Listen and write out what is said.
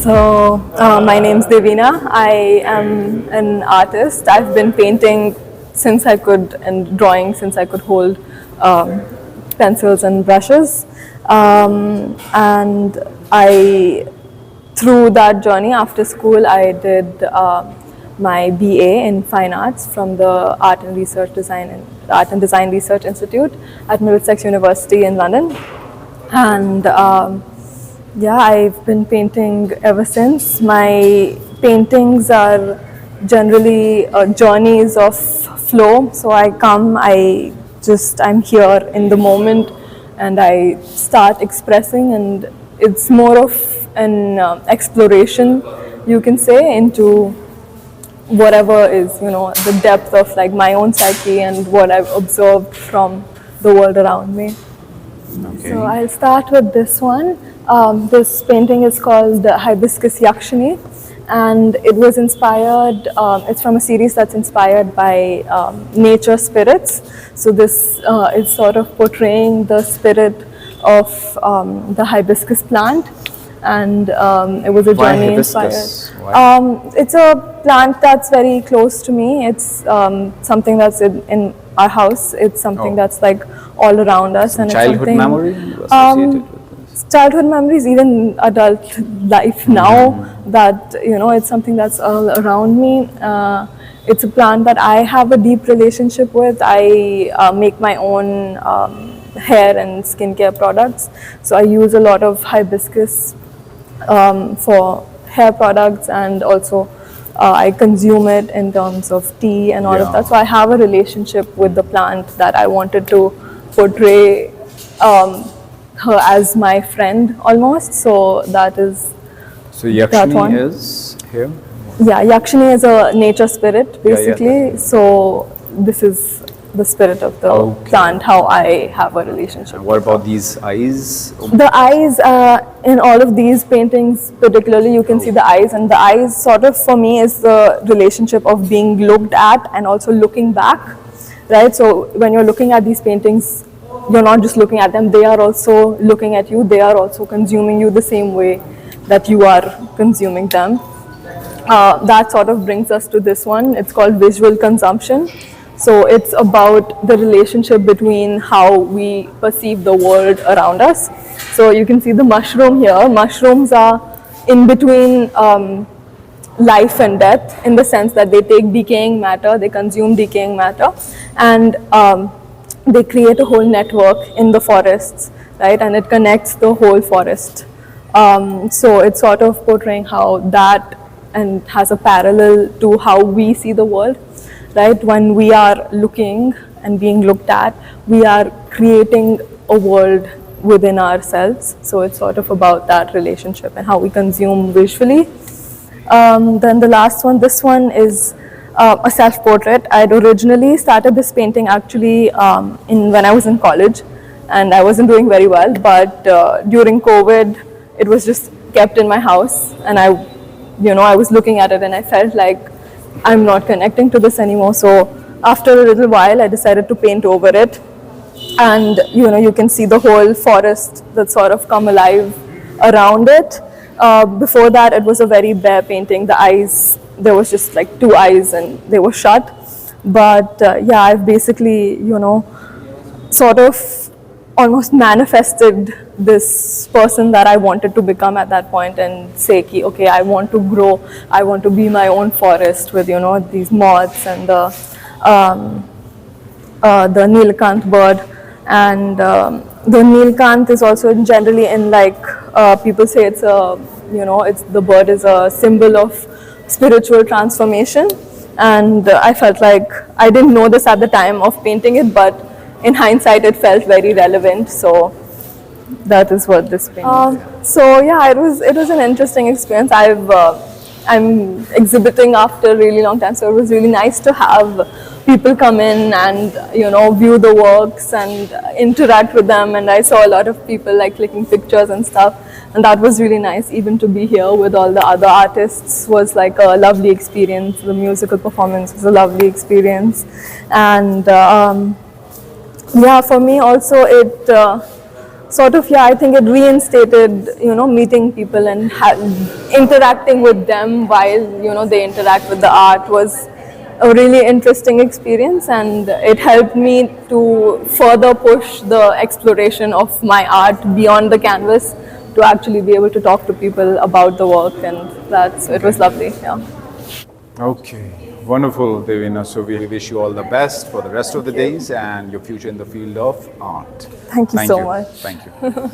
My name's Devina. I am an artist. I've been painting since I could and drawing since I could hold pencils and brushes. And I, through that journey after school, I did my BA in Fine Arts from the Art and Design Research Institute at Middlesex University in London. And yeah, I've been painting ever since. My paintings are generally journeys of flow. So I'm here in the moment and I start expressing, and it's more of an exploration, you can say, into whatever is, the depth of like my own psyche and what I've observed from the world around me. Okay. So I'll start with this one. This painting is called Hibiscus Yakshini, and it was inspired, it's from a series that's inspired by nature spirits. So this is sort of portraying the spirit of the hibiscus plant, and it was a Why journey hibiscus? inspired. Why? It's a plant that's very close to me. It's something that's in our house. It's something that's like all around us, and Childhood it's something, memory associated with this? childhood memories, even adult life now, that it's something that's all around me. It's a plant that I have a deep relationship with. I make my own hair and skincare products, so I use a lot of hibiscus for hair products, and also I consume it in terms of tea and all of that. So I have a relationship with the plant that I wanted to portray her as my friend almost. So that is So that one. Yakshini is here? Yeah, Yakshini is a nature spirit basically. yeah. So this is the spirit of the plant, how I have a relationship. What about these eyes? The eyes in all of these paintings particularly, you can see the eyes, and the eyes sort of for me is the relationship of being looked at and also looking back, right? So when you're looking at these paintings, you're not just looking at them, they are also looking at you, they are also consuming you the same way that you are consuming them. That sort of brings us to this one. It's called visual consumption. So it's about the relationship between how we perceive the world around us. So you can see the mushroom here. Mushrooms are in between life and death, in the sense that they take decaying matter, they consume decaying matter, and they create a whole network in the forests, right? And it connects the whole forest. So it's sort of portraying how that, and has a parallel to how we see the world, right? When we are looking and being looked at, we are creating a world within ourselves. So it's sort of about that relationship and how we consume visually. Then the last one, this one is a self-portrait. I'd originally started this painting actually when I was in college, and I wasn't doing very well, but during COVID, it was just kept in my house, and I was looking at it and I felt like I'm not connecting to this anymore. So after a little while, I decided to paint over it, and you can see the whole forest that sort of come alive around it. Before that, it was a very bare painting. The eyes, there was just like two eyes and they were shut. But yeah, I've basically sort of almost manifested this person that I wanted to become at that point, and say, okay, I want to grow, I want to be my own forest with these moths and the Nilkant bird. And the Nilkant is also generally in people say it's the bird is a symbol of spiritual transformation, and I felt like I didn't know this at the time of painting it, but in hindsight it felt very relevant. So that is what this painting is. So yeah, it was an interesting experience. I'm exhibiting after a really long time, so it was really nice to have people come in and view the works and interact with them. And I saw a lot of people like clicking pictures and stuff, and that was really nice. Even to be here with all the other artists was like a lovely experience. The musical performance was a lovely experience, and yeah, for me also it sort of, yeah, I think it reinstated, meeting people and interacting with them while, they interact with the art was a really interesting experience, and it helped me to further push the exploration of my art beyond the canvas to actually be able to talk to people about the work, and it was lovely, yeah. Okay, wonderful, Devina. So we wish you all the best for the rest of the days and your future in the field of art. Thank you so much. Thank you.